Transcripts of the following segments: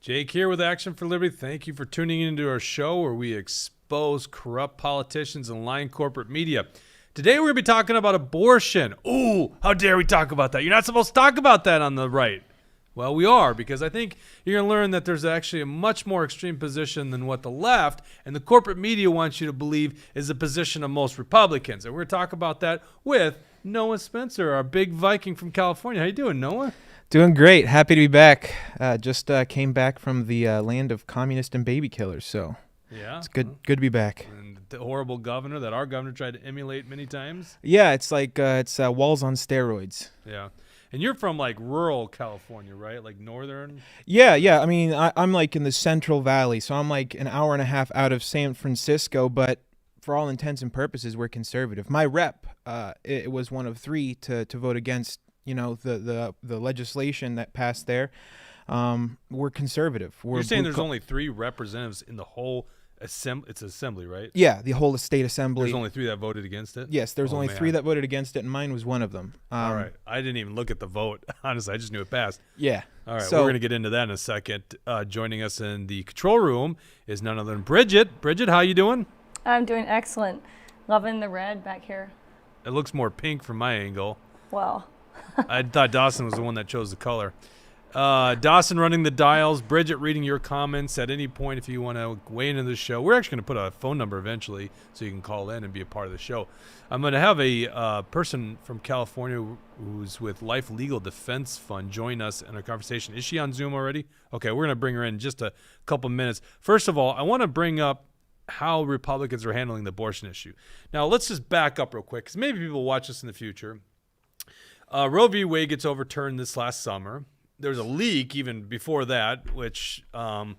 Jake here with Action for Liberty. Thank you for tuning into our show where we expose corrupt politicians and lying corporate media. Today we're going to be talking about abortion. Ooh, how dare we talk about that? You're not supposed to talk about that on the right. Well, we are, because I think you're going to learn that there's actually a much more extreme position than what the left and the corporate media wants you to believe is the position of most Republicans. And we're going to talk about that with Noah Spencer, our big Viking from California. How you doing, Noah? Doing great. Happy to be back. Just came back from the land of communist and baby killers, so yeah, it's good to be back. And the horrible governor that our governor tried to emulate many times. Yeah, it's like it's walls on steroids. Yeah. And you're from like rural California, right? Like northern? Yeah. I mean, I'm like in the Central Valley, so I'm like an hour and a half out of San Francisco, but for all intents and purposes, we're conservative. My rep, it was one of three to vote against, the legislation that passed there. We're conservative. You're saying there's only three representatives in the whole assembly? It's assembly, right? Yeah, the whole state assembly. There's only three that voted against it? Yes, there's only three that voted against it, and mine was one of them. All right. I didn't even look at the vote. Honestly, I just knew it passed. Yeah. All right, so, we're going to get into that in a second. Joining us in the control room is none other than Bridget. Bridget, how you doing? I'm doing excellent. Loving the red back here. It looks more pink from my angle. Well. I thought Dawson was the one that chose the color. Dawson running the dials. Bridget reading your comments at any point if you want to weigh into the show. We're actually going to put a phone number eventually so you can call in and be a part of the show. I'm going to have a person from California who's with Life Legal Defense Fund join us in a conversation. Is she on Zoom already? Okay, we're going to bring her in just a couple minutes. First of all, I want to bring up how Republicans are handling the abortion issue. Now, let's just back up real quick because maybe people will watch this in the future. Roe v. Wade gets overturned this last summer. There was a leak even before that, which who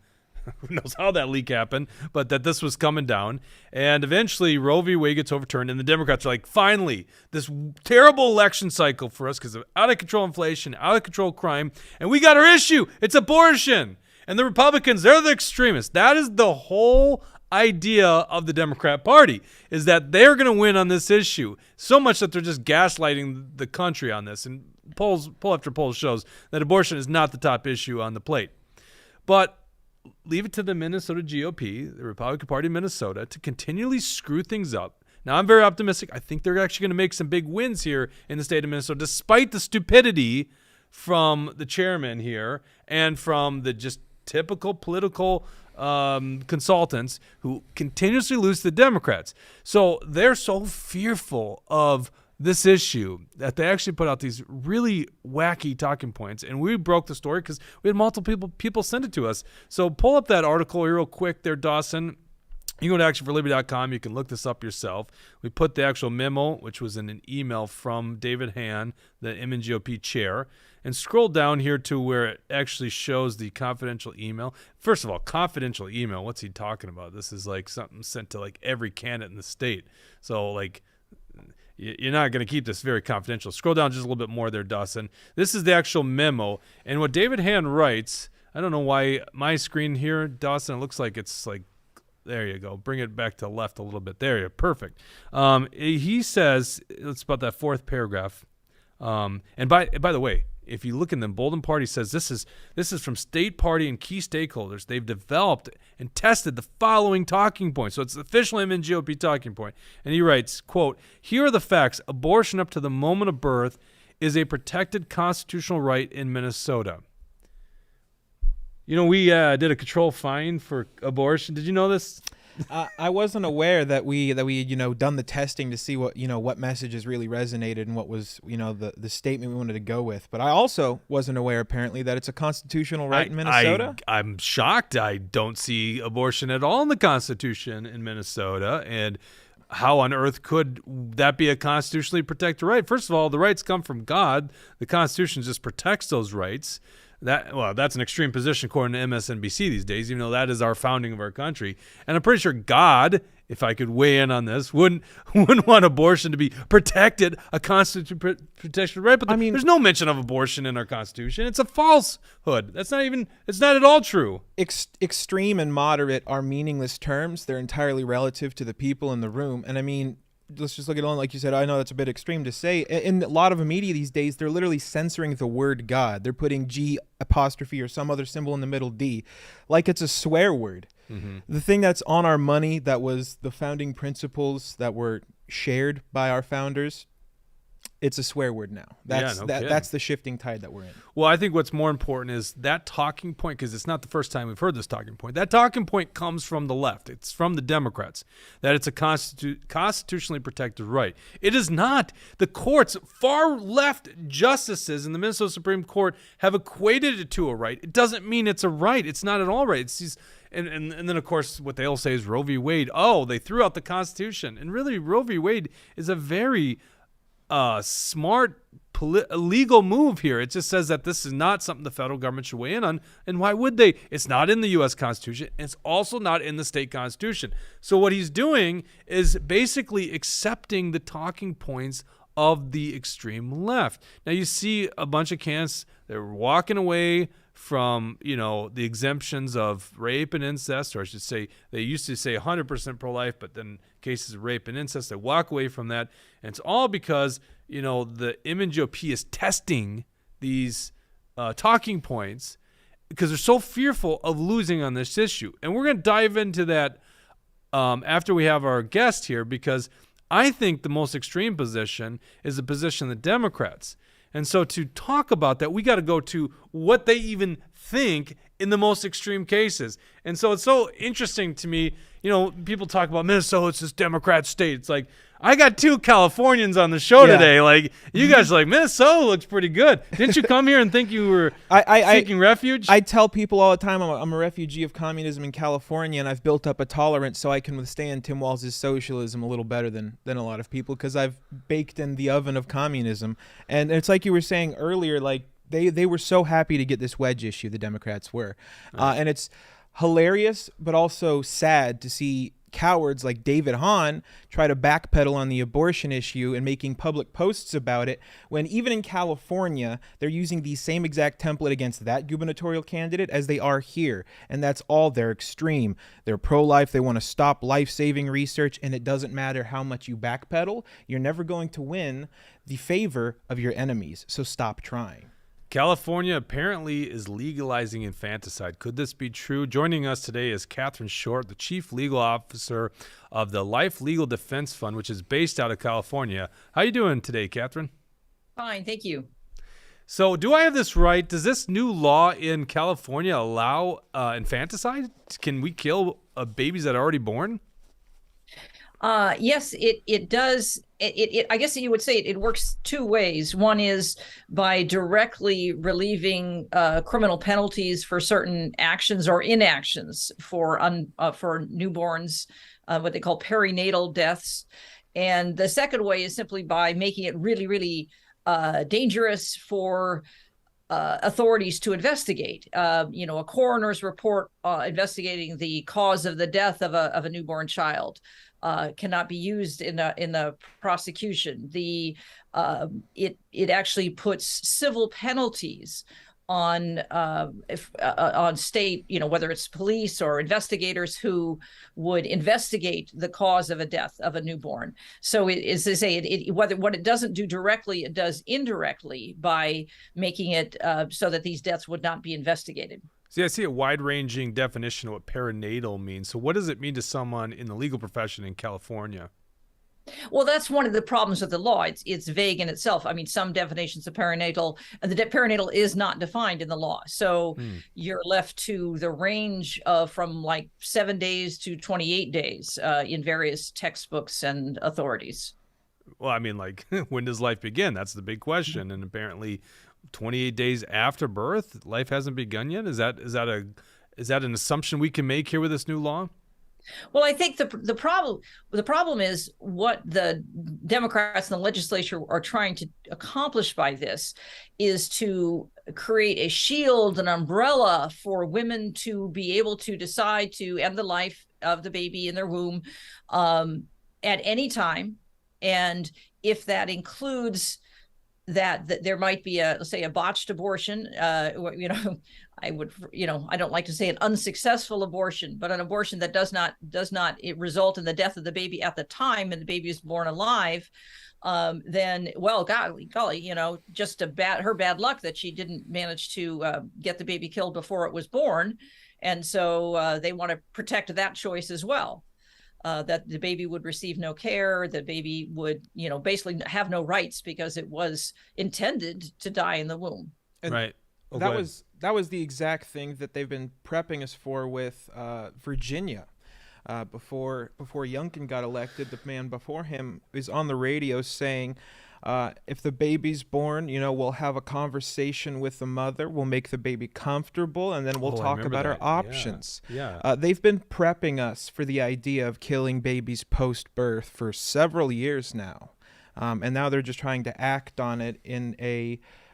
knows how that leak happened, but that this was coming down. And eventually Roe v. Wade gets overturned, and the Democrats are like, finally, this terrible election cycle for us because of out-of-control inflation, out-of-control crime, and we got our issue. It's abortion. And the Republicans, they're the extremists. That is the whole idea of the Democrat Party, is that they're going to win on this issue, so much that they're just gaslighting the country on this. And poll after poll shows that abortion is not the top issue on the plate. But leave it to the Minnesota GOP, the Republican Party of Minnesota, to continually screw things up. Now, I'm very optimistic. I think they're actually going to make some big wins here in the state of Minnesota, despite the stupidity from the chairman here and from the just typical political consultants who continuously lose to the Democrats. So they're so fearful of this issue that they actually put out these really wacky talking points. And we broke the story because we had multiple people send it to us. So pull up that article here real quick there, Dawson. You go to actionforliberty.com. You can look this up yourself. We put the actual memo, which was in an email from David Hann, the MNGOP chair, and scroll down here to where it actually shows the confidential email. First of all, confidential email, what's he talking about? This is like something sent to like every candidate in the state. So like you're not going to keep this very confidential. Scroll down just a little bit more there, Dawson. This is the actual memo. And what David Hann writes, I don't know why my screen here, Dawson, it looks like it's like, there you go. Bring it back to the left a little bit. There you go. Perfect. He says, it's about that fourth paragraph. And by the way, if you look in the Bolden part, he says this is from state party and key stakeholders. They've developed and tested the following talking points. So it's the official MNGOP talking point. And he writes, quote, "Here are the facts. Abortion up to the moment of birth is a protected constitutional right in Minnesota." You know, we did a control find for abortion. Did you know this? I wasn't aware that we done the testing to see what messages really resonated and what was the statement we wanted to go with. But I also wasn't aware apparently that it's a constitutional right in Minnesota. I'm shocked. I don't see abortion at all in the Constitution in Minnesota, and how on earth could that be a constitutionally protected right? First of all, the rights come from God. The Constitution just protects those rights. That's an extreme position according to MSNBC these days, even though that is our founding of our country. And I'm pretty sure God, if I could weigh in on this, wouldn't want abortion to be protected, a constitutional protection right. But there's no mention of abortion in our Constitution. It's a falsehood. It's not at all true. Extreme and moderate are meaningless terms. They're entirely relative to the people in the room. And let's just look at it on, like you said, I know that's a bit extreme to say. In a lot of the media these days, they're literally censoring the word God. They're putting G apostrophe or some other symbol in the middle D, like it's a swear word. The thing that's on our money, that was the founding principles that were shared by our founders, it's a swear word now. That's that's the shifting tide that we're in. Well, I think what's more important is that talking point, because it's not the first time we've heard this talking point. That talking point comes from the left. It's from the Democrats, that it's a constitutionally protected right. It is not. The courts, far left justices in the Minnesota Supreme Court have equated it to a right. It doesn't mean it's a right. It's not at all right. It's these, and then, of course, what they'll say is Roe v. Wade. Oh, they threw out the Constitution. And really, Roe v. Wade is a very smart legal move here. It just says that this is not something the federal government should weigh in on, and why would they? It's not in the U.S. Constitution. It's also not in the state constitution. So what he's doing is basically accepting the talking points of the extreme left. Now you see a bunch of candidates, they're walking away from, the exemptions of rape and incest, or I should say, they used to say 100% pro-life, but then cases of rape and incest, they walk away from that. And it's all because, the MNGOP is testing these talking points because they're so fearful of losing on this issue. And we're going to dive into that after we have our guest here, because I think the most extreme position is the position of the Democrats. And so to talk about that, we got to go to what they even think in the most extreme cases. And so it's so interesting to me, people talk about Minnesota, it's this Democrat state. It's like, I got two Californians on the show today. Like, you guys are like, Minnesota looks pretty good. Didn't you come here and think you were seeking refuge? I tell people all the time I'm a refugee of communism in California, and I've built up a tolerance so I can withstand Tim Walz's socialism a little better than a lot of people, because I've baked in the oven of communism. And it's like you were saying earlier, like they were so happy to get this wedge issue, the Democrats were. And it's hilarious, but also sad to see cowards like David Hahn try to backpedal on the abortion issue and making public posts about it, when even in California, they're using the same exact template against that gubernatorial candidate as they are here. And that's all. They're extreme. They're pro-life. They want to stop life-saving research. And it doesn't matter how much you backpedal, you're never going to win the favor of your enemies. So stop trying. California apparently is legalizing infanticide. Could this be true? Joining us today is Catherine Short, the Chief Legal Officer of the Life Legal Defense Fund, which is based out of California. How you doing today, Catherine? Fine, thank you. So do I have this right? Does this new law in California allow infanticide? Can we kill babies that are already born? Yes, it does. I guess you would say it works two ways. One is by directly relieving criminal penalties for certain actions or inactions for newborns, what they call perinatal deaths. And the second way is simply by making it really, really dangerous for authorities to investigate. A coroner's report investigating the cause of the death of a newborn child cannot be used in the prosecution. It actually puts civil penalties on state, whether it's police or investigators who would investigate the cause of a death of a newborn. So it is to say, what it doesn't do directly, it does indirectly by making it so that these deaths would not be investigated. See, I see a wide-ranging definition of what perinatal means. So what does it mean to someone in the legal profession in California? Well, that's one of the problems with the law. It's vague in itself. I mean, some definitions of perinatal, and the perinatal is not defined in the law. So you're left to the range of from like 7 days to 28 days in various textbooks and authorities. Well, I mean, like, when does life begin? That's the big question. And apparently 28 days after birth, life hasn't begun yet. Is that an assumption we can make here with this new law? Well, I think the problem is what the Democrats in the legislature are trying to accomplish by this is to create a shield, an umbrella for women to be able to decide to end the life of the baby in their womb at any time. And if that includes that there might be let's say a botched abortion, I would, I don't like to say an unsuccessful abortion, but an abortion that does not result in the death of the baby at the time and the baby is born alive, then, well, golly, just her bad luck that she didn't manage to get the baby killed before it was born. And so they want to protect that choice as well. That the baby would receive no care, the baby would, basically have no rights because it was intended to die in the womb. And right. Oh, that was the exact thing that they've been prepping us for with Virginia. Before Youngkin got elected, the man before him was on the radio saying, if the baby's born, we'll have a conversation with the mother, we'll make the baby comfortable, and then we'll talk about our options. Yeah. They've been prepping us for the idea of killing babies post-birth for several years now. And now they're just trying to act on it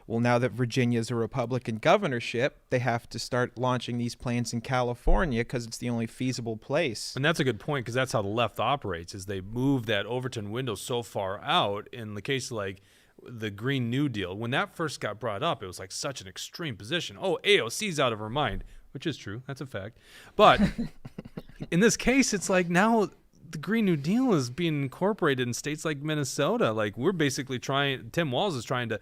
now that Virginia's a Republican governorship, they have to start launching these plans in California because it's the only feasible place. And that's a good point, because that's how the left operates, is they move that Overton window so far out. In the case of like the Green New Deal, when that first got brought up, it was like such an extreme position. Oh, AOC's out of her mind, which is true. That's a fact. But in this case, it's like now the Green New Deal is being incorporated in states like Minnesota. Like we're basically Tim Walz is trying to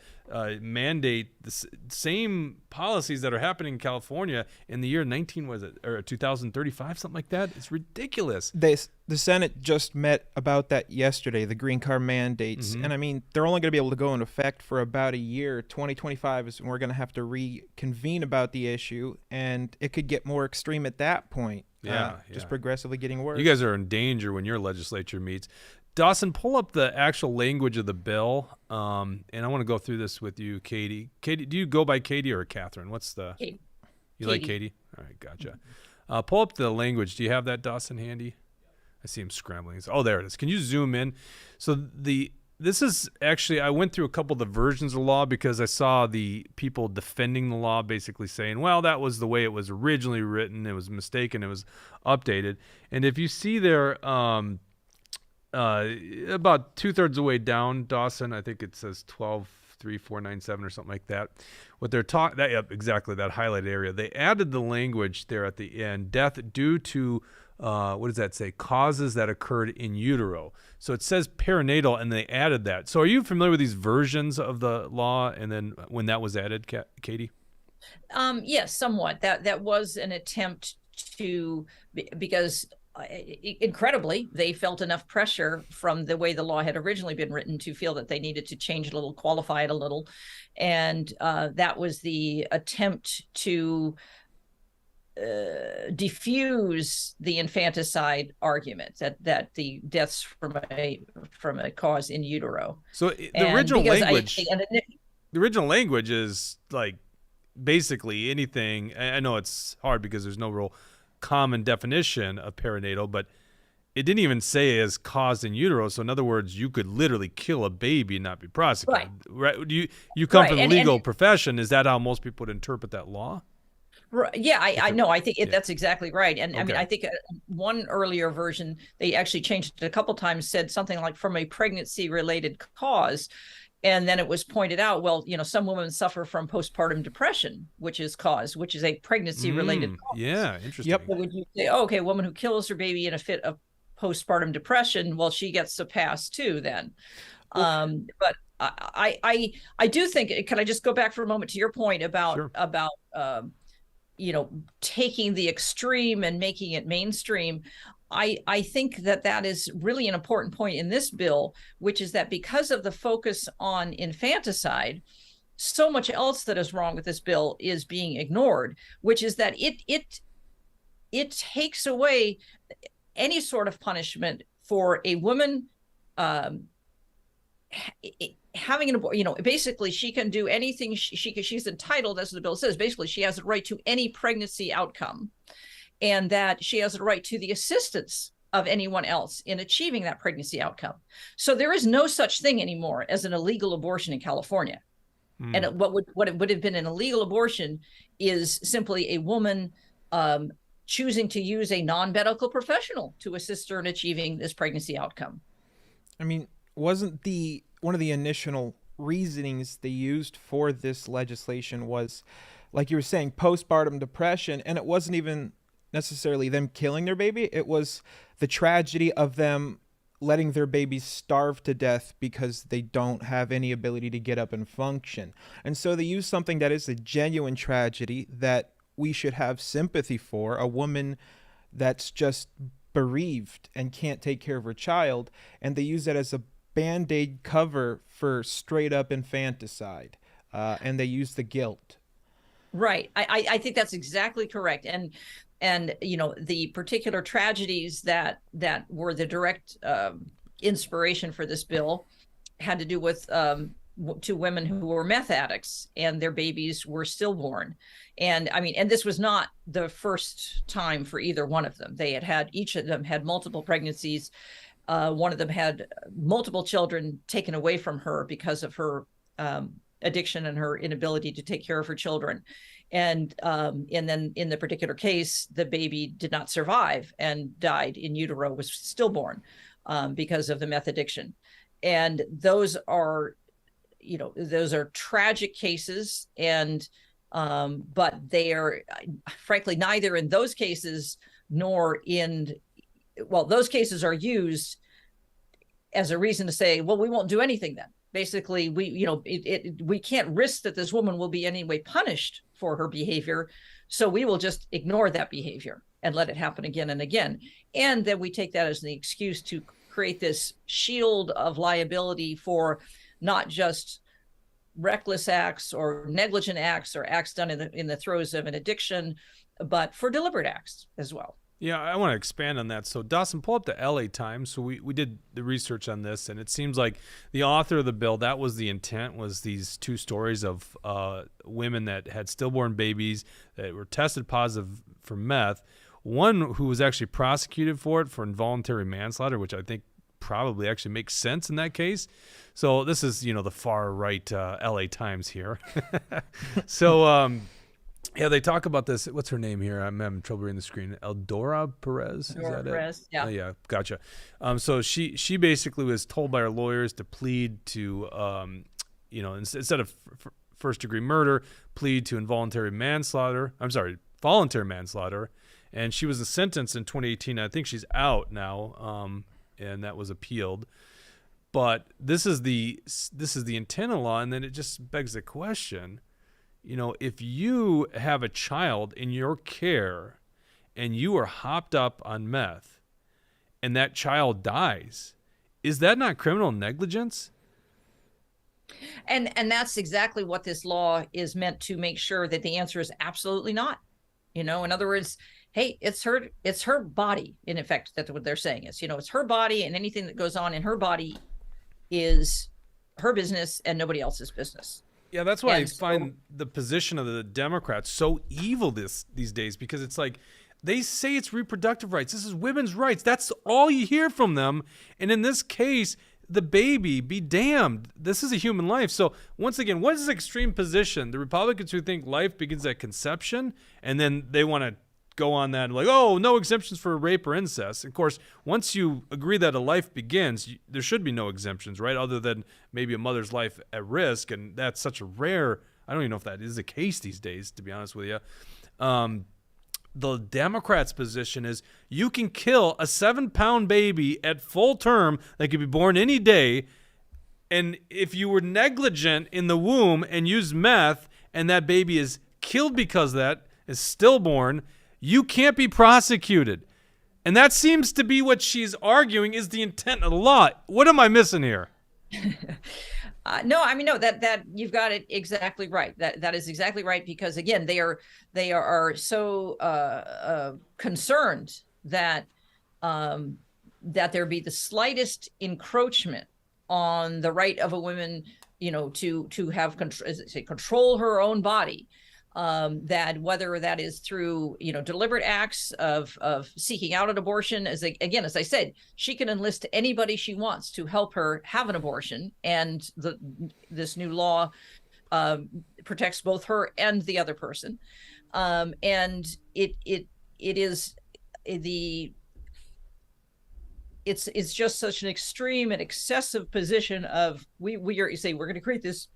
mandate the same policies that are happening in California in the year 2035, something like that. It's ridiculous. The Senate just met about that yesterday, the green card mandates. Mm-hmm. And I mean, they're only going to be able to go into effect for about a year. 2025 is when we're going to have to reconvene about the issue, and it could get more extreme at that point. Just progressively getting worse. You guys are in danger when your legislature meets. Dawson, pull up the actual language of the bill, and I want to go through this with you, Katie. Katie, do you go by Katie or Catherine? What's the... Katie. You like Katie? All right, gotcha. Pull up the language. Do you have that, Dawson, handy? I see him scrambling. Oh, there it is. Can you zoom in? So this is actually, I went through a couple of the versions of the law because I saw the people defending the law basically saying, well, that was the way it was originally written. It was mistaken. It was updated. And if you see there, about 2/3 of the way down, Dawson, I think it says 123497 or something like that. What they're talking, exactly, that highlighted area. They added the language there at the end, death due to, what does that say? Causes that occurred in utero. So it says perinatal, and they added that. So are you familiar with these versions of the law? And then when that was added, Katie? Yes, somewhat. That was an attempt to, because incredibly, they felt enough pressure from the way the law had originally been written to feel that they needed to change it a little, qualify it a little. And that was the attempt to diffuse the infanticide argument that the deaths from a cause in utero. So the original language is like basically anything. I know it's hard because there's no real common definition of perinatal, but it didn't even say as caused in utero. So in other words, you could literally kill a baby and not be prosecuted. Right? You come from the legal profession. Is that how most people would interpret that law? Right. Yeah, I know. I think that's exactly right. And I mean, I think one earlier version, they actually changed it a couple times, said something like from a pregnancy-related cause. And then it was pointed out, well, some women suffer from postpartum depression, which is a pregnancy-related cause. Yeah, interesting. Yep. So would you say, oh, okay, a woman who kills her baby in a fit of postpartum depression, well, she gets a pass too then. But I do think, can I just go back for a moment to your point about taking the extreme and making it mainstream? I think that is really an important point in this bill, which is that because of the focus on infanticide, so much else that is wrong with this bill is being ignored, which is that it takes away any sort of punishment for a woman having an abortion. Basically she can do anything she's entitled, as the bill says. Basically she has a right to any pregnancy outcome, and that she has a right to the assistance of anyone else in achieving that pregnancy outcome. So there is no such thing anymore as an illegal abortion in California. And what it would have been an illegal abortion is simply a woman choosing to use a non-medical professional to assist her in achieving this pregnancy outcome. I mean, wasn't one of the initial reasonings they used for this legislation was, like you were saying, postpartum depression. And it wasn't even necessarily them killing their baby. It was the tragedy of them letting their babies starve to death because they don't have any ability to get up and function. And so they use something that is a genuine tragedy that we should have sympathy for, a woman that's just bereaved and can't take care of her child, and they use that as a band-aid cover for straight up infanticide, and they use the guilt. Right. I think that's exactly correct. And you know, the particular tragedies that were the direct inspiration for this bill had to do with two women who were meth addicts, and their babies were stillborn. And I mean, and this was not the first time for either one of them. They had each of them had multiple pregnancies. One of them had multiple children taken away from her because of her addiction and her inability to take care of her children. And then in the particular case, the baby did not survive and died in utero, was stillborn because of the meth addiction. And those are, you know, those are tragic cases. And but they are, frankly, neither in those cases nor in, well, those cases are used as a reason to say, well, we won't do anything then. Basically, we can't risk that this woman will be in any way punished for her behavior, so we will just ignore that behavior and let it happen again and again. And then we take that as the excuse to create this shield of liability for not just reckless acts or negligent acts or acts done in the throes of an addiction, but for deliberate acts as well. Yeah, I want to expand on that. So, Dawson, pull up the LA Times. So we did the research on this, and it seems like the author of the bill, that was the intent, was these two stories of women that had stillborn babies that were tested positive for meth. One who was actually prosecuted for it for involuntary manslaughter, which I think probably actually makes sense in that case. So this is, you know, the far right LA Times here. So, yeah, they talk about this. What's her name here? I'm having trouble reading the screen. Eldora Perez? Is that Perez, it? yeah. Yeah, gotcha. So she basically was told by her lawyers to plead to, you know, instead of first-degree murder, plead to voluntary manslaughter. And she was sentenced in 2018. I think she's out now, and that was appealed. But this is the intent of law, and then it just begs the question. You know, if you have a child in your care and you are hopped up on meth and that child dies, is that not criminal negligence? And that's exactly what this law is meant to make sure that the answer is absolutely not. You know, in other words, hey, it's her body, in effect. That's what they're saying is, you know, it's her body, and anything that goes on in her body is her business and nobody else's business. Yeah, that's why I find the position of the Democrats so evil these days, because it's like they say it's reproductive rights. This is women's rights. That's all you hear from them. And in this case, the baby, be damned. This is a human life. So once again, what is this extreme position? The Republicans who think life begins at conception, and then they want to go on that and like, oh, no exemptions for rape or incest. Of course, once you agree that a life begins, there should be no exemptions, right? Other than maybe a mother's life at risk, and that's such a rare. I don't even know if that is the case these days, to be honest with you. The Democrats' position is you can kill a 7-pound baby at full term that could be born any day, and if you were negligent in the womb and used meth, and that baby is killed because of that, is stillborn, you can't be prosecuted. And that seems to be what she's arguing is the intent of the law. What am I missing here? No, I mean, no, that you've got it exactly right. That is exactly right, because again, they are so concerned that that there be the slightest encroachment on the right of a woman, you know, to have control her own body. That whether that is through, you know, deliberate acts of seeking out an abortion, as I said, she can enlist anybody she wants to help her have an abortion, and this new law protects both her and the other person, it it's just such an extreme and excessive position of we're going to create this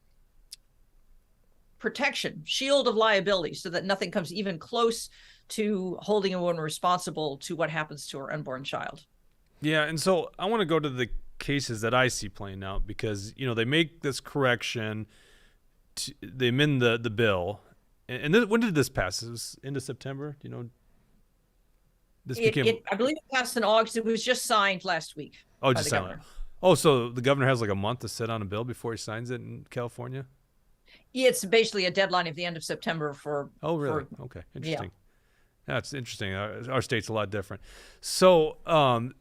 protection shield of liability so that nothing comes even close to holding a woman responsible to what happens to her unborn child. Yeah, and so I want to go to the cases that I see playing out because, they make this correction, they amend the bill. And when did this pass? It was into September? Do you know? I believe it passed in August. It was just signed last week. Oh, just signed it. Oh, so the governor has like a month to sit on a bill before he signs it in California? It's basically a deadline at the end of September for. Oh, really? Okay, interesting. Yeah, it's interesting. Our state's a lot different. So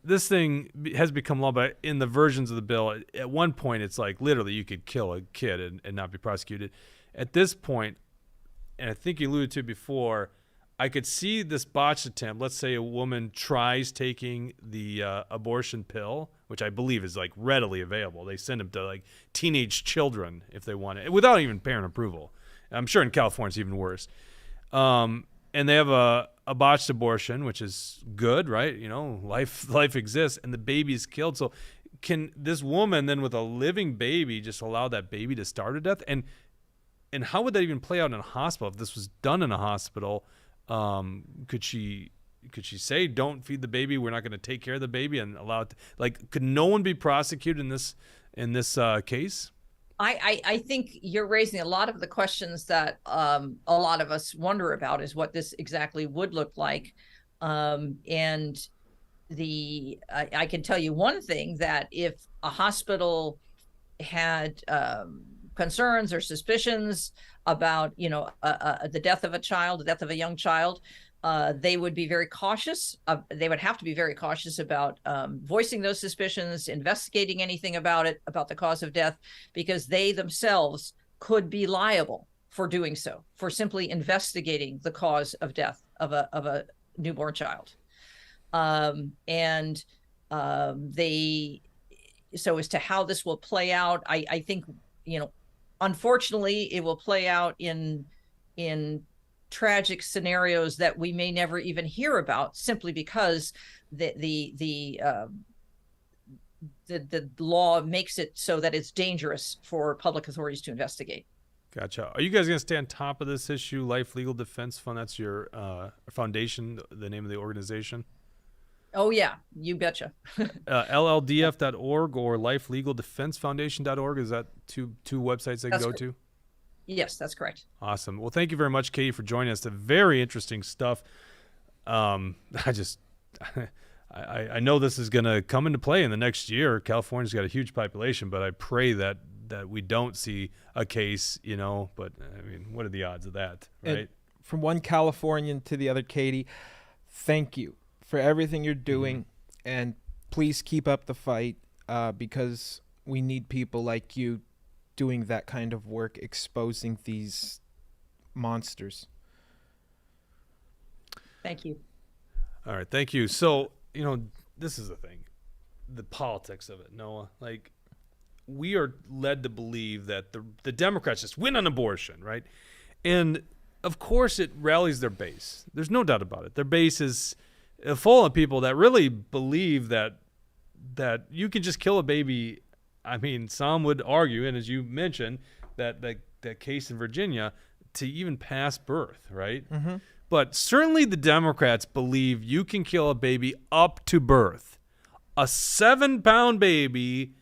this thing has become law, but in the versions of the bill, at one point, it's like literally you could kill a kid and not be prosecuted. At this point, and I think you alluded to before, I could see this botched attempt. Let's say a woman tries taking the abortion pill, which I believe is like readily available. They send them to like teenage children if they want it, without even parent approval. I'm sure in California it's even worse. And they have a botched abortion, which is good, right? Life exists, and the baby's killed. So can this woman then with a living baby just allow that baby to starve to death? And how would that even play out in a hospital? If this was done in a hospital, could she say, don't feed the baby, we're not going to take care of the baby, and allow it could no one be prosecuted in this case? I think you're raising a lot of the questions that a lot of us wonder about, is what this exactly would look like. And I can tell you one thing, that if a hospital had concerns or suspicions about the death of a child, the death of a young child, they would be very cautious. They would have to be very cautious about voicing those suspicions, investigating anything about it, about the cause of death, because they themselves could be liable for doing so, for simply investigating the cause of death of a newborn child. So as to how this will play out, I think, unfortunately, it will play out in tragic scenarios that we may never even hear about, simply because the law makes it so that it's dangerous for public authorities to investigate. Gotcha. Are you guys going to stay on top of this issue? Life Legal Defense Fund, that's your foundation, the name of the organization? Oh, yeah, you betcha. LLDF.org or lifelegaldefensefoundation.org. Is that two websites they can go to? Yes, that's correct. Awesome. Well, thank you very much, Katie, for joining us. The very interesting stuff. I know this is going to come into play in the next year. California's got a huge population, but I pray that we don't see a case, but I mean, what are the odds of that, right? And from one Californian to the other, Katie, thank you for everything you're doing, and please keep up the fight, because we need people like you doing that kind of work, exposing these monsters. Thank you. All right, thank you. So, this is the thing, the politics of it, Noah. We are led to believe that the Democrats just win on abortion, right? And, of course, it rallies their base. There's no doubt about it. Their base is full of people that really believe that you can just kill a baby. I mean, some would argue, and as you mentioned, that case in Virginia, to even past birth, right? Mm-hmm. But certainly the Democrats believe you can kill a baby up to birth. A 7-pound baby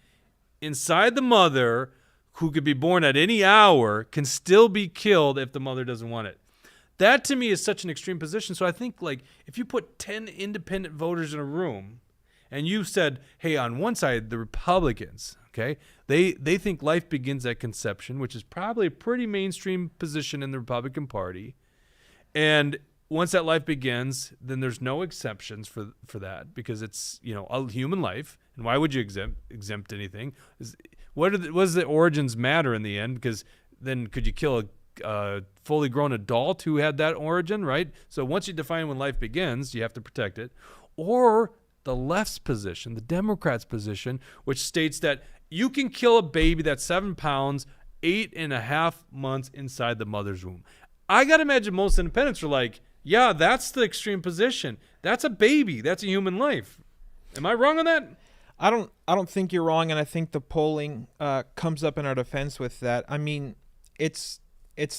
inside the mother, who could be born at any hour, can still be killed if the mother doesn't want it. That to me is such an extreme position. So I think if you put 10 independent voters in a room and you said, hey, on one side, the Republicans, okay, they think life begins at conception, which is probably a pretty mainstream position in the Republican Party. And once that life begins, then there's no exceptions for that, because it's, a human life. And why would you exempt anything? What does the origins matter in the end? Because then could you kill a fully grown adult who had that origin, right? So once you define when life begins, you have to protect it. Or the left's position, the Democrats' position, which states that you can kill a baby that's 7 pounds, 8.5 months inside the mother's womb. I got to imagine most independents are like, yeah, that's the extreme position. That's a baby. That's a human life. Am I wrong on that? I don't think you're wrong, and I think the polling comes up in our defense with that. I mean, it's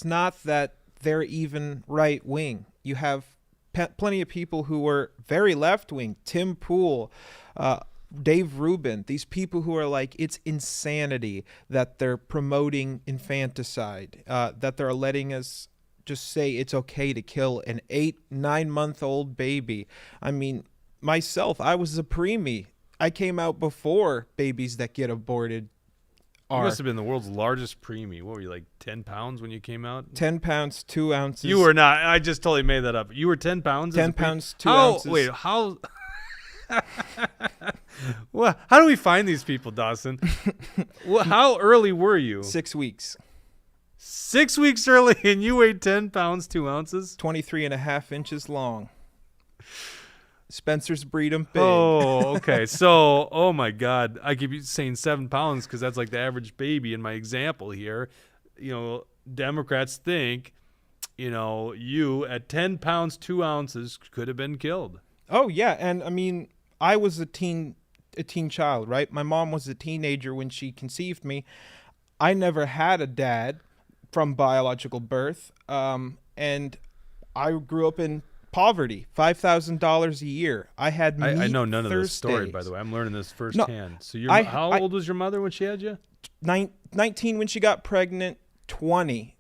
not that they're even right wing. You have plenty of people who are very left wing. Tim Pool, Dave Rubin, these people who are like, it's insanity that they're promoting infanticide, that they're letting us just say it's okay to kill an 8-9-month-old baby. I mean, myself, I was a preemie. I came out before babies that get aborted You are. must have been the world's largest preemie. What were you, like 10 pounds when you came out? 10 pounds, 2 ounces. You were not. I just totally made that up. You were 10 pounds? 10 pounds, 2 how, ounces. Wait, how? Well, how do we find these people, Dawson? Well, how early were you? 6 weeks. 6 weeks early, and you weighed 10 pounds, 2 ounces? 23.5 inches long. Spencer's breed 'em big. Oh, okay. So, oh my God. I keep saying 7 pounds because that's like the average baby in my example here. You know, Democrats think, you know, you at 10 pounds, 2 ounces could have been killed. Oh, yeah. And I mean, I was a teen child, right? My mom was a teenager when she conceived me. I never had a dad from biological birth. And I grew up in poverty, $5,000 a year. I had meat I know none of this story, Thursdays. by the way. I'm learning this firsthand. So, how old was your mother when she had you? 19 when she got pregnant, 20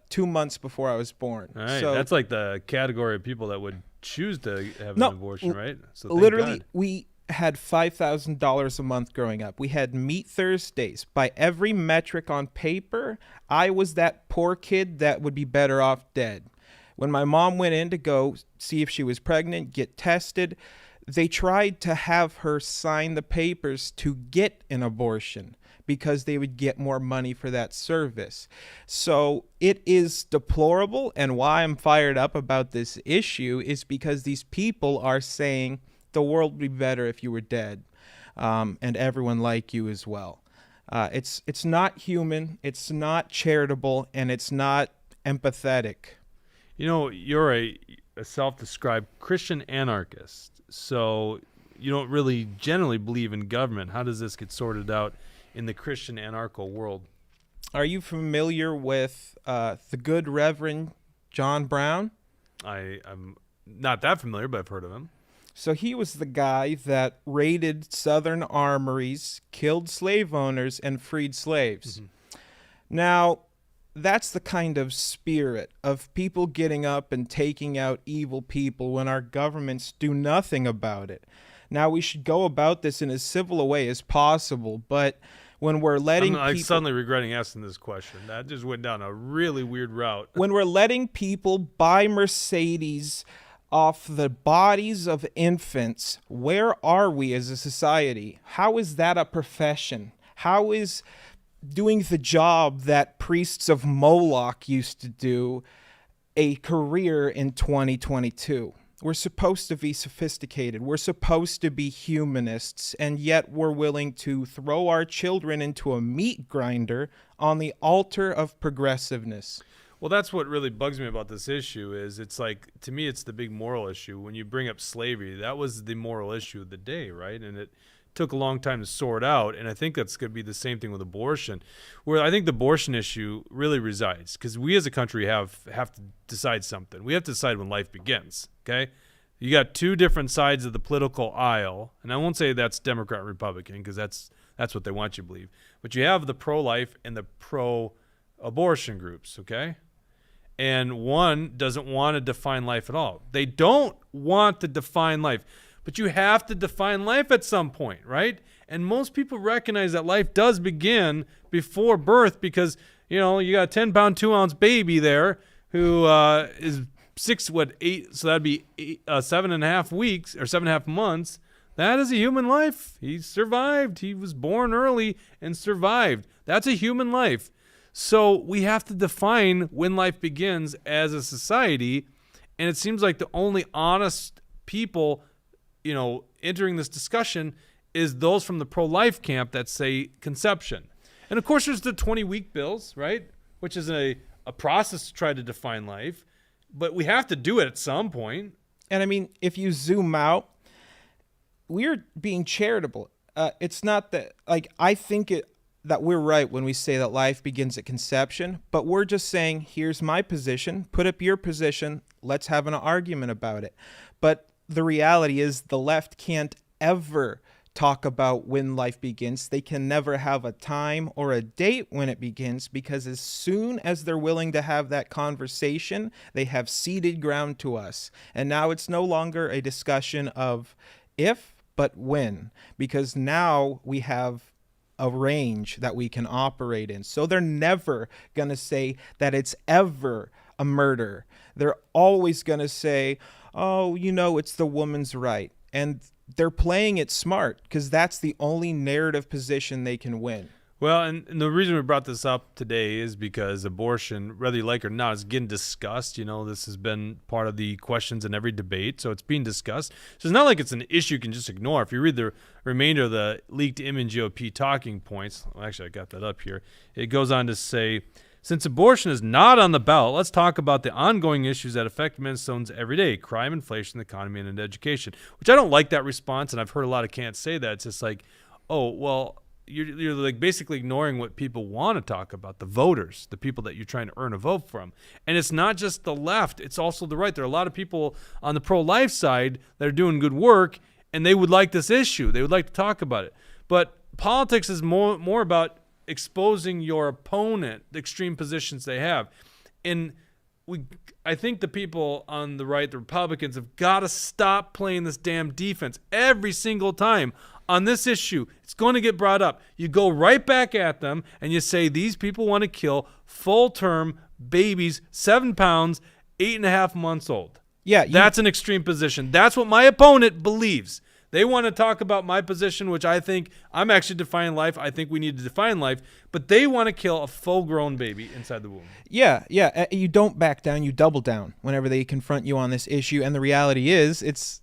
2 months before I was born. All right. So That's like the category of people that would choose to have an abortion, right? So thank literally, God. we had $5,000 a month growing up. We had meat Thursdays. By every metric on paper, I was that poor kid that would be better off dead. When my mom went in to go see if she was pregnant, get tested, they tried to have her sign the papers to get an abortion because they would get more money for that service. So it is deplorable, and why I'm fired up about this issue is because these people are saying the world would be better if you were dead, and everyone like you as well. It's not human, it's not charitable, and it's not empathetic. You know, you're a self-described Christian anarchist, so you don't really generally believe in government. How does this get sorted out in the Christian anarcho world? Are you familiar with the good Reverend John Brown? I'm not that familiar, but I've heard of him. So he was the guy that raided southern armories, killed slave owners, and freed slaves. Mm-hmm. Now, that's the kind of spirit of people getting up and taking out evil people when our governments do nothing about it. Now, we should go about this in as civil a way as possible, but when we're letting I'm people... suddenly regretting asking this question. That just went down a really weird route. When we're letting people buy Mercedes off the bodies of infants, where are we as a society? How is that a profession? How is doing the job that priests of Moloch used to do a career in 2022? We're supposed to be sophisticated. We're supposed to be humanists, and yet we're willing to throw our children into a meat grinder on the altar of progressiveness. Well, that's what really bugs me about this issue is it's like, to me, it's the big moral issue. When you bring up slavery, that was the moral issue of the day, right? And it took a long time to sort out, and I think that's going to be the same thing with abortion, where I think the abortion issue really resides, because we as a country have to decide something. We have to decide when life begins, okay? You got two different sides of the political aisle, and I won't say that's Democrat and Republican, because that's what they want you to believe, but you have the pro-life and the pro-abortion groups, okay? And one doesn't want to define life at all. They don't want to define life. But you have to define life at some point, right? And most people recognize that life does begin before birth because, you know, you got a 10-pound, 2-ounce baby there who is 8, so that'd be 7.5 weeks or 7.5 months. That is a human life. He survived. He was born early and survived. That's a human life. So we have to define when life begins as a society, and it seems like the only honest people, you know, entering this discussion is those from the pro-life camp that say conception. And of course there's the 20-week bills, right? Which is a process to try to define life, but we have to do it at some point. And I mean, if you zoom out, we're being charitable. It's not that, like, I think that we're right when we say that life begins at conception, but we're just saying, here's my position, put up your position, let's have an argument about it. But the reality is the left can't ever talk about when life begins. They can never have a time or a date when it begins, because as soon as they're willing to have that conversation, they have ceded ground to us. And now it's no longer a discussion of if, but when, because now we have a range that we can operate in. So they're never going to say that it's ever a murder. They're always going to say, oh, it's the woman's right. And they're playing it smart, because that's the only narrative position they can win. Well, and the reason we brought this up today is because abortion, whether you like it or not, is getting discussed. This has been part of the questions in every debate, so it's being discussed. So it's not like it's an issue you can just ignore. If you read the remainder of the leaked image GOP talking points, well, actually, I got that up here. It goes on to say, since abortion is not on the ballot, let's talk about the ongoing issues that affect Minnesotans every day: crime, inflation, the economy, and education. Which I don't like that response, and I've heard a lot of can'ts say that. It's just like, oh, well, you're like basically ignoring what people want to talk about, the voters, the people that you're trying to earn a vote from. And it's not just the left, it's also the right. There are a lot of people on the pro-life side that are doing good work, and they would like this issue. They would like to talk about it. But politics is more about exposing your opponent, the extreme positions they have. And I think the people on the right, the Republicans, have got to stop playing this damn defense every single time. On this issue, it's going to get brought up. You go right back at them and you say these people want to kill full-term babies, 7 pounds, 8.5 months old. Yeah, that's an extreme position. That's what my opponent believes. They want to talk about my position, which I think I'm actually defining life. I think we need to define life, but they want to kill a full-grown baby inside the womb. Yeah. You don't back down. You double down whenever they confront you on this issue. And the reality is,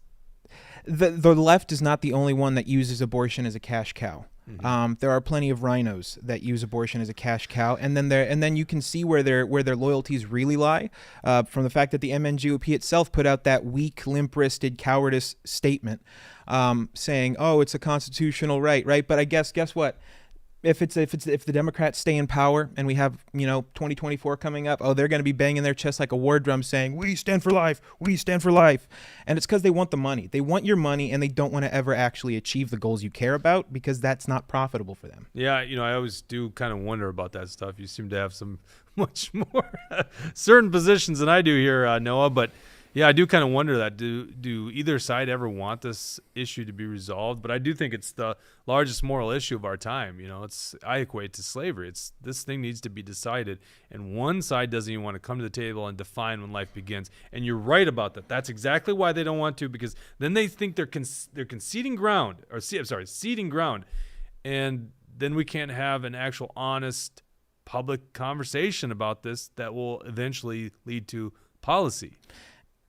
the left is not the only one that uses abortion as a cash cow. Mm-hmm. There are plenty of rhinos that use abortion as a cash cow, and then you can see where their loyalties really lie, from the fact that the MNGOP itself put out that weak, limp-wristed cowardice statement, saying, "Oh, it's a constitutional right." But I guess what? If the Democrats stay in power and we have 2024 coming up, they're going to be banging their chest like a war drum saying, "We stand for life, we stand for life," and it's because they want the money. They want your money, and they don't want to ever actually achieve the goals you care about, because that's not profitable for them. Yeah, I always do kind of wonder about that stuff. You seem to have some much more certain positions than I do here, Noah. But yeah, I do kind of wonder that. Do either side ever want this issue to be resolved? But I do think it's the largest moral issue of our time. I equate to slavery. This thing needs to be decided, and one side doesn't even want to come to the table and define when life begins. And you're right about that. That's exactly why they don't want to, because then they think they're conceding ground, ceding ground, and then we can't have an actual honest public conversation about this that will eventually lead to policy.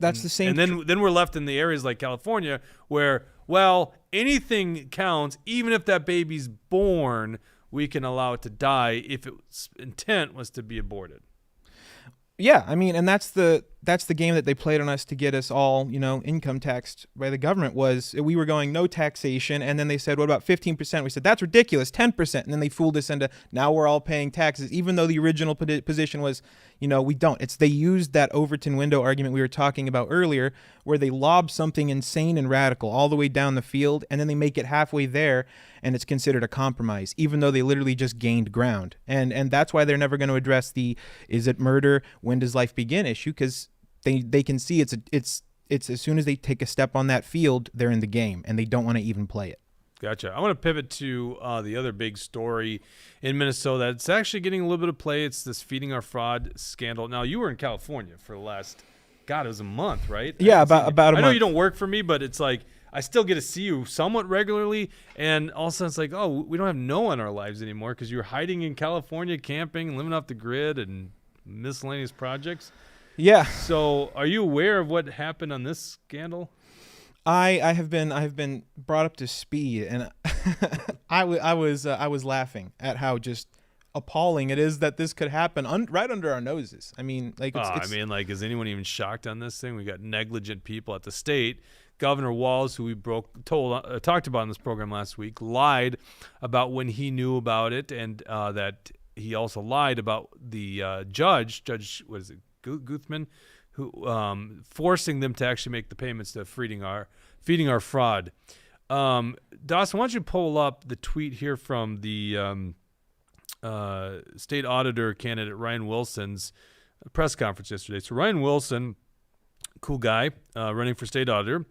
That's the same. And then we're left in the areas like California where, well, anything counts. Even if that baby's born, we can allow it to die if its intent was to be aborted. Yeah, and that's the game that they played on us to get us all, income taxed by the government. We were going no taxation, and then they said, what about 15%? We said, that's ridiculous, 10%. And then they fooled us into, now we're all paying taxes, even though the original position was, we don't. They used that Overton window argument we were talking about earlier, where they lob something insane and radical all the way down the field, and then they make it halfway there, and it's considered a compromise, even though they literally just gained ground. And that's why they're never going to address the is it murder, when does life begin issue, because they can see it's as soon as they take a step on that field, they're in the game, and they don't want to even play it. Gotcha. I want to pivot to the other big story in Minnesota. It's actually getting a little bit of play. It's this Feeding Our Fraud scandal. Now, you were in California for the last, it was a month, right? Yeah, about a month. I know you don't work for me, but it's like I still get to see you somewhat regularly, and all of a sudden it's like, we don't have Noah in our lives anymore because you're hiding in California, camping, living off the grid, and miscellaneous projects. Yeah. So, are you aware of what happened on this scandal? I have been brought up to speed, and I was laughing at how just appalling it is that this could happen right under our noses. Is anyone even shocked on this thing? We got negligent people at the state Governor Walz, who we talked about in this program last week, lied about when he knew about it, and that he also lied about the judge, what is it, Guthman, who forcing them to actually make the payments to feeding our fraud. Dawson, why don't you pull up the tweet here from the state auditor candidate Ryan Wilson's press conference yesterday. So Ryan Wilson, cool guy, running for state auditor,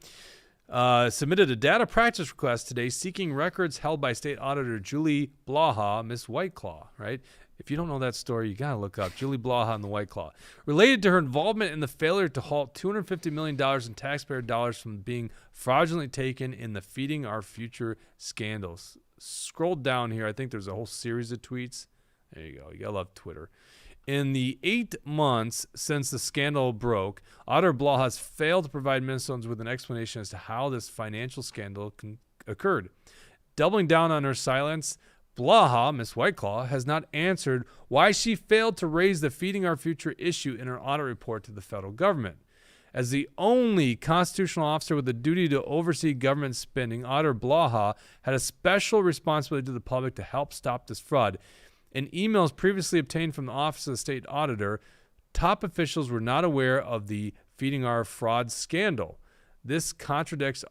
submitted a data practice request today seeking records held by state auditor Julie Blaha, Miss Whiteclaw, right? If you don't know that story, you got to look up Julie Blaha and the White Claw. Related to her involvement in the failure to halt $250 million in taxpayer dollars from being fraudulently taken in the Feeding Our Future scandals. Scroll down here. I think there's a whole series of tweets. There you go. You got to love Twitter. In the 8 months since the scandal broke, Auditor Blaha has failed to provide Minnesotans with an explanation as to how this financial scandal occurred. Doubling down on her silence, Blaha, Miss Whiteclaw, has not answered why she failed to raise the Feeding Our Future issue in her audit report to the federal government. As the only constitutional officer with a duty to oversee government spending, Auditor Blaha had a special responsibility to the public to help stop this fraud. In emails previously obtained from the Office of the State Auditor, top officials were not aware of the Feeding Our Fraud scandal. This contradicts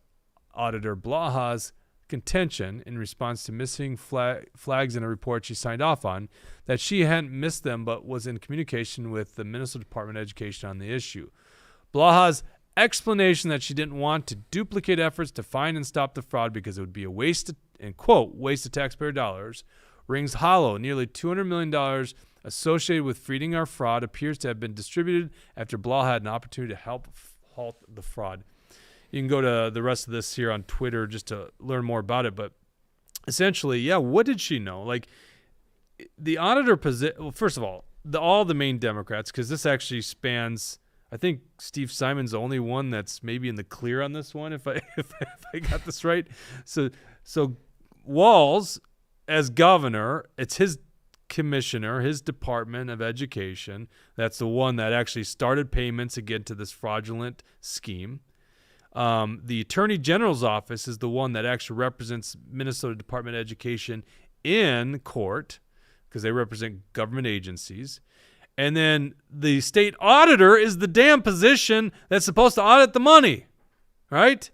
Auditor Blaha's contention in response to missing flags in a report she signed off on, that she hadn't missed them but was in communication with the Minnesota Department of Education on the issue. Blaha's explanation that she didn't want to duplicate efforts to find and stop the fraud because it would be a waste of taxpayer dollars rings hollow. Nearly $200 million associated with Feeding Our Fraud appears to have been distributed after Blaha had an opportunity to help halt the fraud. You can go to the rest of this here on Twitter just to learn more about it. But essentially, yeah, what did she know? Like, the auditor position, well, first of all the main Democrats, because this actually spans, I think Steve Simon's the only one that's maybe in the clear on this one, if I got this right. So Walz, as governor, it's his commissioner, his Department of Education, that's the one that actually started payments again to this fraudulent scheme. The Attorney General's office is the one that actually represents Minnesota Department of Education in court, because they represent government agencies. And then the state auditor is the damn position that's supposed to audit the money, right?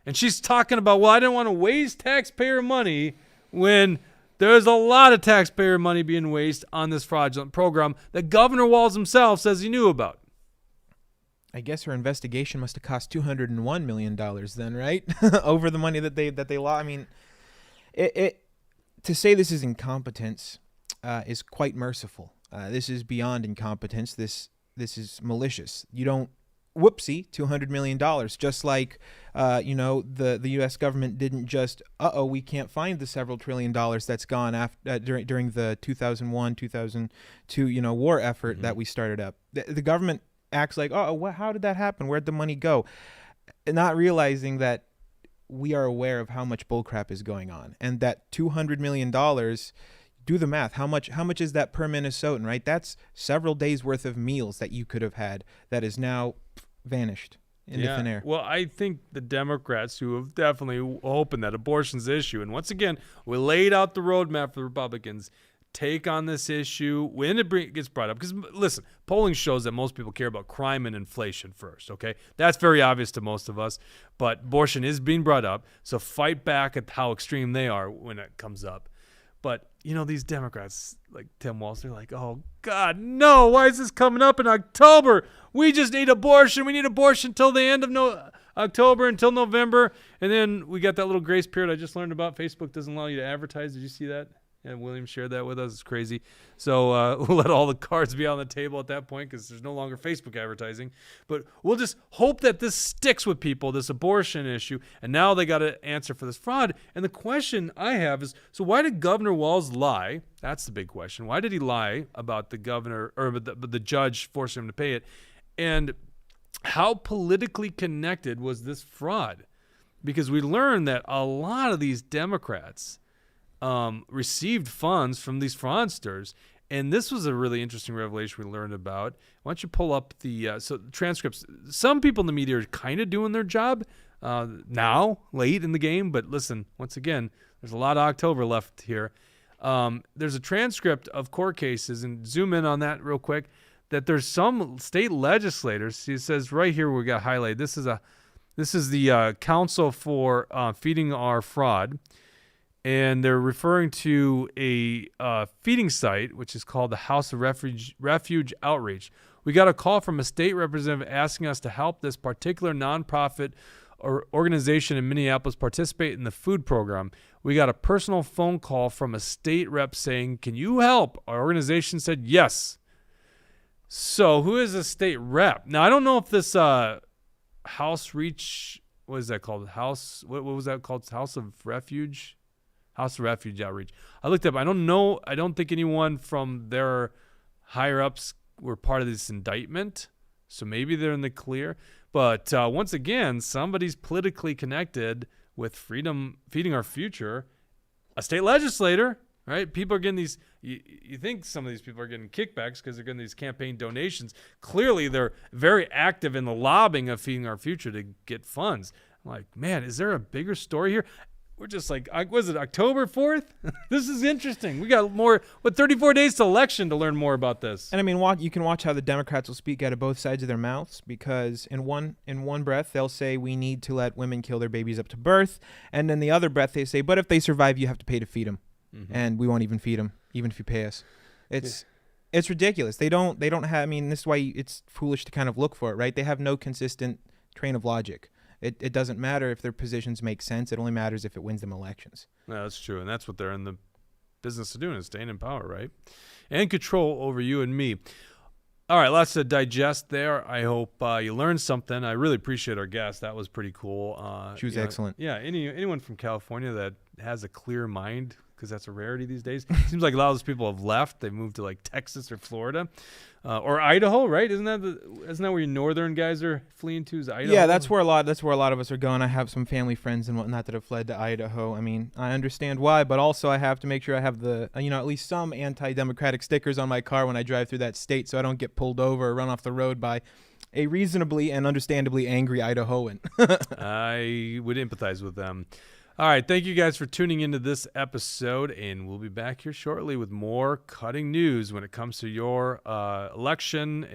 And she's talking about, well, I didn't want to waste taxpayer money, when there's a lot of taxpayer money being wasted on this fraudulent program that Governor Walz himself says he knew about. I guess her investigation must have cost $201 million then, right? Over the money that they lost. I mean, to say this is incompetence is quite merciful. This is beyond incompetence. This is malicious. You don't, whoopsie, $200 million. Just like, the U.S. government didn't just, we can't find the several $trillion that's gone after during the 2001, 2002, war effort that we started up. The government acts like, how did that happen? Where'd the money go? Not realizing that we are aware of how much bullcrap is going on, and that $200 million, do the math. How much is that per Minnesotan, right? That's several days worth of meals that you could have had that is now vanished into thin air. Well, I think the Democrats, who have definitely opened that abortion's issue, and once again, we laid out the roadmap for the Republicans, take on this issue when it gets brought up. Because, listen, polling shows that most people care about crime and inflation first, okay? That's very obvious to most of us. But abortion is being brought up, so fight back at how extreme they are when it comes up. But, these Democrats, like Tim Walz, they're like, oh, God, no, why is this coming up in October? We just need abortion. We need abortion till the end of October, until November. And then we got that little grace period I just learned about. Facebook doesn't allow you to advertise. Did you see that? Yeah, William shared that with us. It's crazy. So we'll let all the cards be on the table at that point, because there's no longer Facebook advertising. But we'll just hope that this sticks with people, this abortion issue. And now they got to answer for this fraud. And the question I have is, so why did Governor Walz lie? That's the big question. Why did he lie about the governor, or the judge forcing him to pay it? And how politically connected was this fraud? Because we learned that a lot of these Democrats received funds from these fraudsters, and this was a really interesting revelation we learned about. Why don't you pull up the transcripts? Some people in the media are kind of doing their job, now, late in the game. But listen, once again, there's a lot of October left here. There's a transcript of court cases, and zoom in on that real quick, that there's some state legislators. He says right here, we got highlighted. This is the Council for Feeding Our Fraud. And they're referring to a feeding site, which is called the House of Refuge Outreach. We got a call from a state representative asking us to help this particular nonprofit or organization in Minneapolis participate in the food program. We got a personal phone call from a state rep saying, "Can you help?" Our organization said yes. So who is a state rep? Now, I don't know if this House Reach, what is that called? What was that called? House of Refuge? House of Refuge Outreach. I looked up. I don't know. I don't think anyone from their higher ups were part of this indictment. So maybe they're in the clear. But once again, somebody's politically connected with Feeding Our Future, a state legislator, right? People are getting these. You think some of these people are getting kickbacks because they're getting these campaign donations. Clearly, they're very active in the lobbying of Feeding Our Future to get funds. I'm like, man, is there a bigger story here? We're just like, was it October 4th? This is interesting. We got 34 days to election to learn more about this. And I mean, you can watch how the Democrats will speak out of both sides of their mouths, because in one breath they'll say we need to let women kill their babies up to birth, and in the other breath they say, but if they survive, you have to pay to feed them, and we won't even feed them, even if you pay us. It's ridiculous. They don't have. I mean, this is why it's foolish to kind of look for it, right? They have no consistent train of logic. It doesn't matter if their positions make sense. It only matters if it wins them elections. No, that's true. And that's what they're in the business of doing, is staying in power, right? And control over you and me. All right, lots to digest there. I hope you learned something. I really appreciate our guest. That was pretty cool. She was excellent. Yeah, anyone from California that has a clear mind, because that's a rarity these days. Seems like a lot of those people have left. They moved to like Texas or Florida. Or Idaho, right? Isn't that where your northern guys are fleeing to? Is Idaho? Yeah, that's where a lot of us are going. I have some family friends and whatnot that have fled to Idaho. I mean, I understand why, but also I have to make sure I have the at least some anti-democratic stickers on my car when I drive through that state, so I don't get pulled over or run off the road by a reasonably and understandably angry Idahoan. I would empathize with them. All right, thank you guys for tuning into this episode, and we'll be back here shortly with more cutting news when it comes to your election